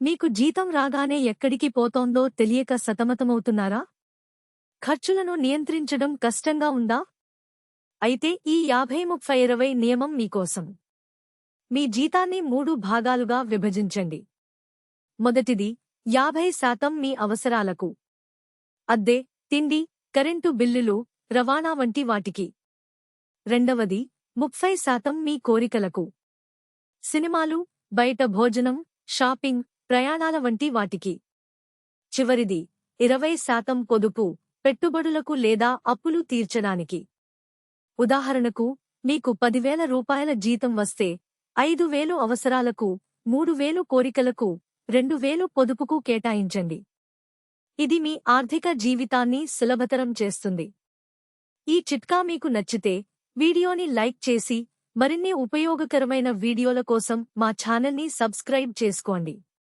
మీకు జీతం రాగానే ఎక్కడికి పోతోందో తెలియక సతమతమవుతున్నారా? ఖర్చులను నియంత్రించడం కష్టంగా ఉందా? అయితే ఈ 50-30-20 నియమం మీకోసం. మీ జీతాన్ని 3 భాగాలుగా విభజించండి. మొదటిది 50% మీ అవసరాలకు. అద్దె, తిండి, కరెంటు బిల్లులు, రవాణా వంటి వాటికి. రెండవది 30% మీ కోరికలకు. సినిమాలు, బయట భోజనం, షాపింగ్, ప్రయాణాల వంటి వాటికి. చివరిది 20% పొదుపు, పెట్టుబడులకు లేదా అప్పులు తీర్చడానికి. ఉదాహరణకు, మీకు 10,000 రూపాయల జీతం వస్తే 5,000 అవసరాలకు, 3,000 కోరికలకు, 2,000 పొదుపుకు కేటాయించండి. ఇది మీ ఆర్థిక జీవితాన్ని సులభతరం చేస్తుంది. ఈ చిట్కా మీకు నచ్చితే వీడియోని లైక్ చేసి మరిన్ని ఉపయోగకరమైన వీడియోల కోసం మా ఛానల్ని సబ్స్క్రైబ్ చేసుకోండి.